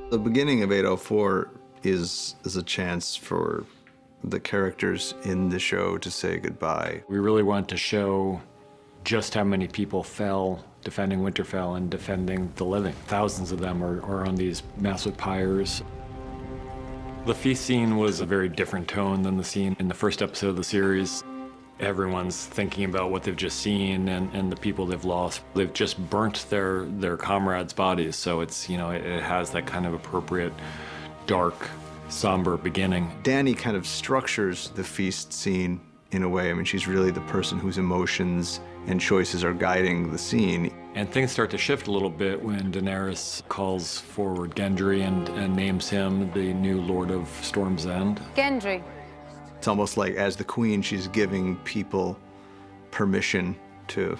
The beginning of 804 is a chance for the characters in the show to say goodbye. We really wanted to show just how many people fell defending Winterfell and defending the living. Thousands of them are on these massive pyres. The feast scene was a very different tone than the scene in the first episode of the series. Everyone's thinking about what they've just seen and the people they've lost. They've just burnt their comrades' bodies, so it's, you know, it has that kind of appropriate, dark, somber beginning. Dany kind of structures the feast scene in a way. I mean, she's really the person whose emotions and choices are guiding the scene. And things start to shift a little bit when Daenerys calls forward Gendry and names him the new Lord of Storm's End. Gendry. It's almost like, as the queen, she's giving people permission to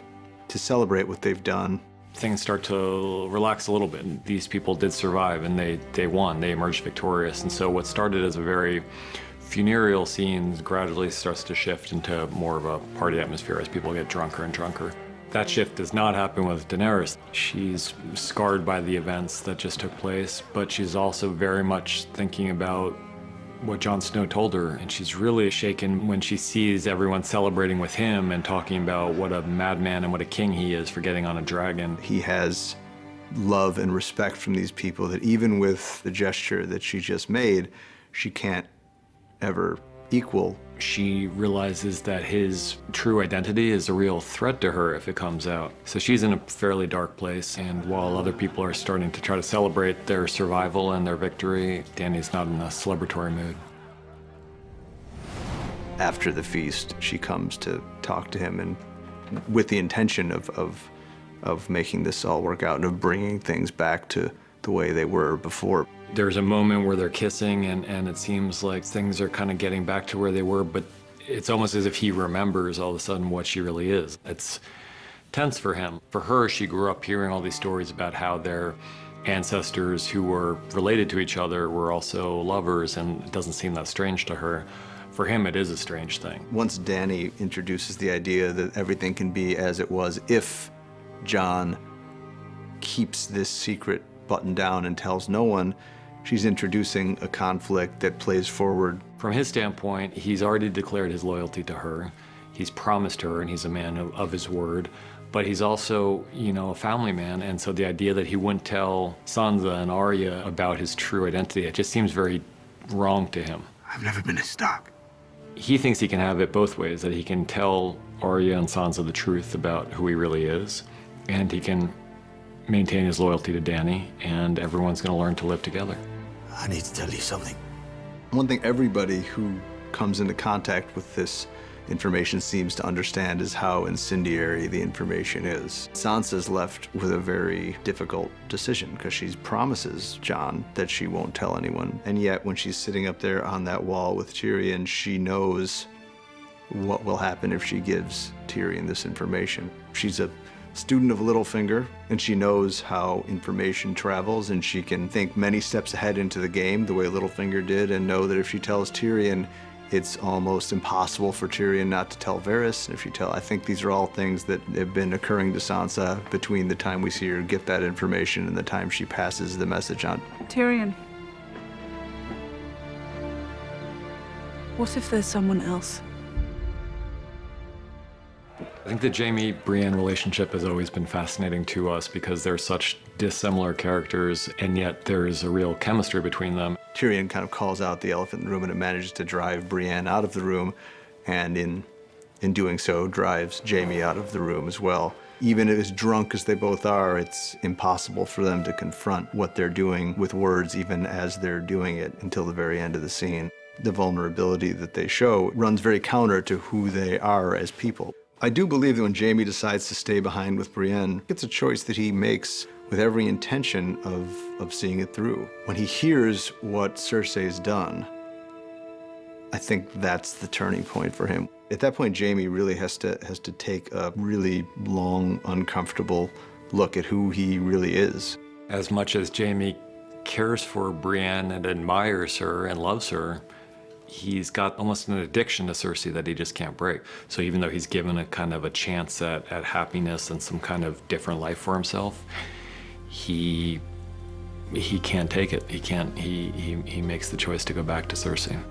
celebrate what they've done. Things start to relax a little bit. These people did survive, and they won. They emerged victorious. And so what started as a very funereal scene gradually starts to shift into more of a party atmosphere as people get drunker and drunker. That shift does not happen with Daenerys. She's scarred by the events that just took place, but she's also very much thinking about what Jon Snow told her, and she's really shaken when she sees everyone celebrating with him and talking about what a madman and what a king he is for getting on a dragon. He has love and respect from these people that even with the gesture that she just made, she can't ever equal. She realizes that his true identity is a real threat to her if it comes out. So she's in a fairly dark place, and while other people are starting to try to celebrate their survival and their victory, Dany's not in a celebratory mood. After the feast, she comes to talk to him, and with the intention of making this all work out and of bringing things back to the way they were before. There's a moment where they're kissing, and it seems like things are kind of getting back to where they were, but it's almost as if he remembers all of a sudden what she really is. It's tense for him. For her, she grew up hearing all these stories about how their ancestors who were related to each other were also lovers, and it doesn't seem that strange to her. For him, it is a strange thing. Once Dany introduces the idea that everything can be as it was if Jon keeps this secret buttoned down and tells no one, she's introducing a conflict that plays forward. From his standpoint, he's already declared his loyalty to her. He's promised her, and he's a man of his word. But he's also, you know, a family man, and so the idea that he wouldn't tell Sansa and Arya about his true identity, it just seems very wrong to him. I've never been a Stark. He thinks he can have it both ways, that he can tell Arya and Sansa the truth about who he really is, and he can maintain his loyalty to Dany, and everyone's going to learn to live together. I need to tell you something. One thing everybody who comes into contact with this information seems to understand is how incendiary the information is. Sansa's left with a very difficult decision because she promises Jon that she won't tell anyone. And yet when she's sitting up there on that wall with Tyrion, she knows what will happen if she gives Tyrion this information. She's a student of Littlefinger, and she knows how information travels, and she can think many steps ahead into the game the way Littlefinger did, and know that if she tells Tyrion, it's almost impossible for Tyrion not to tell Varys. And if you tell, I think these are all things that have been occurring to Sansa between the time we see her get that information and the time she passes the message on. Tyrion. What if there's someone else? I think the Jaime-Brienne relationship has always been fascinating to us because they're such dissimilar characters, and yet there's a real chemistry between them. Tyrion kind of calls out the elephant in the room, and it manages to drive Brienne out of the room, and in doing so, drives Jaime out of the room as well. Even as drunk as they both are, it's impossible for them to confront what they're doing with words, even as they're doing it, until the very end of the scene. The vulnerability that they show runs very counter to who they are as people. I do believe that when Jaime decides to stay behind with Brienne, it's a choice that he makes with every intention of seeing it through. When he hears what Cersei's done, I think that's the turning point for him. At that point, Jaime really has to take a really long, uncomfortable look at who he really is. As much as Jaime cares for Brienne and admires her and loves her, he's got almost an addiction to Cersei that he just can't break. So even though he's given a kind of a chance at happiness and some kind of different life for himself, he he can't take it. He can't, he makes the choice to go back to Cersei.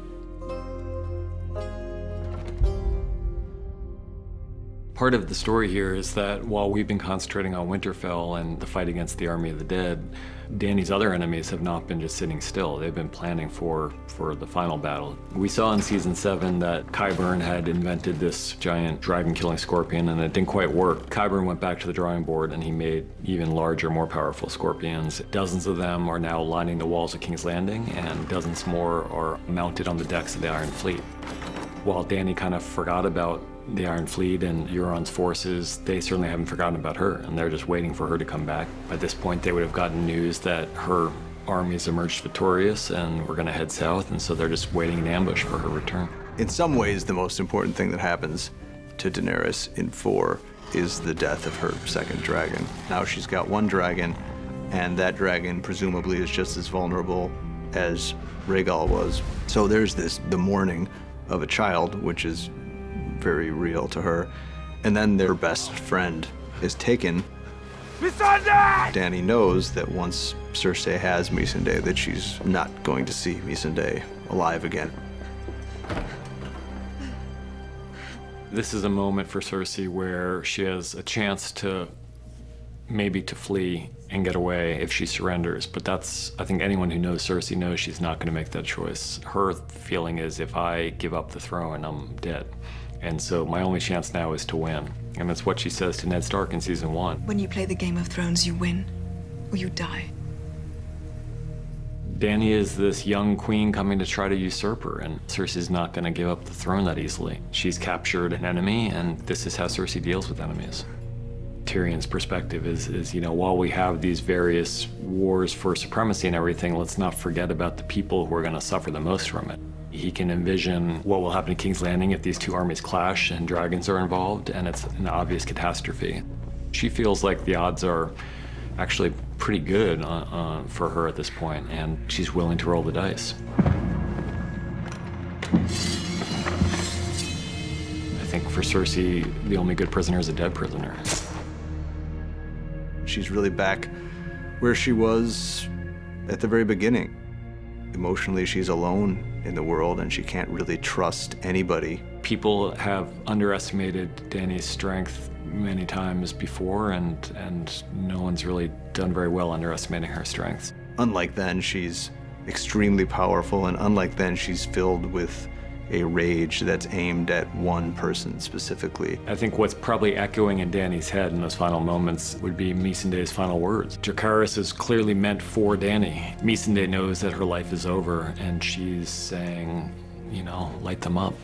Part of the story here is that while we've been concentrating on Winterfell and the fight against the army of the dead, Dany's other enemies have not been just sitting still. They've been planning for the final battle. We saw in season 7 that Qyburn had invented this giant dragon-killing scorpion, and it didn't quite work. Qyburn went back to the drawing board and he made even larger, more powerful scorpions. Dozens of them are now lining the walls of King's Landing, and dozens more are mounted on the decks of the Iron Fleet. While Dany kind of forgot about the Iron Fleet and Euron's forces, they certainly haven't forgotten about her, and they're just waiting for her to come back. By this point, they would have gotten news that her armies emerged victorious and were going to head south, and so they're just waiting in ambush for her return. In some ways, the most important thing that happens to Daenerys in 4 is the death of her second dragon. Now she's got one dragon, and that dragon presumably is just as vulnerable as Rhaegal was. So there's the mourning of a child, which is very real to her. And then their best friend is taken. Dany knows that once Cersei has Missandei, that she's not going to see Missandei alive again. This is a moment for Cersei where she has a chance to maybe to flee and get away if she surrenders, but that's, I think anyone who knows Cersei knows she's not going to make that choice. Her feeling is, if I give up the throne, I'm dead. And so my only chance now is to win. And that's what she says to Ned Stark in season 1. When you play the Game of Thrones, you win or you die. Dany is this young queen coming to try to usurp her, and Cersei's not going to give up the throne that easily. She's captured an enemy, and this is how Cersei deals with enemies. Tyrion's perspective is, you know, while we have these various wars for supremacy and everything, let's not forget about the people who are going to suffer the most from it. He can envision what will happen in King's Landing if these two armies clash and dragons are involved, and it's an obvious catastrophe. She feels like the odds are actually pretty good for her at this point, and she's willing to roll the dice. I think for Cersei, the only good prisoner is a dead prisoner. She's really back where she was at the very beginning. Emotionally, she's alone in the world, and she can't really trust anybody. People have underestimated Dany's strength many times before, and no one's really done very well underestimating her strength. Unlike then, she's extremely powerful, and unlike then, she's filled with a rage that's aimed at one person specifically. I think what's probably echoing in Dany's head in those final moments would be Missandei's final words. Dracarys is clearly meant for Dany. Missandei knows that her life is over, and she's saying, you know, light them up.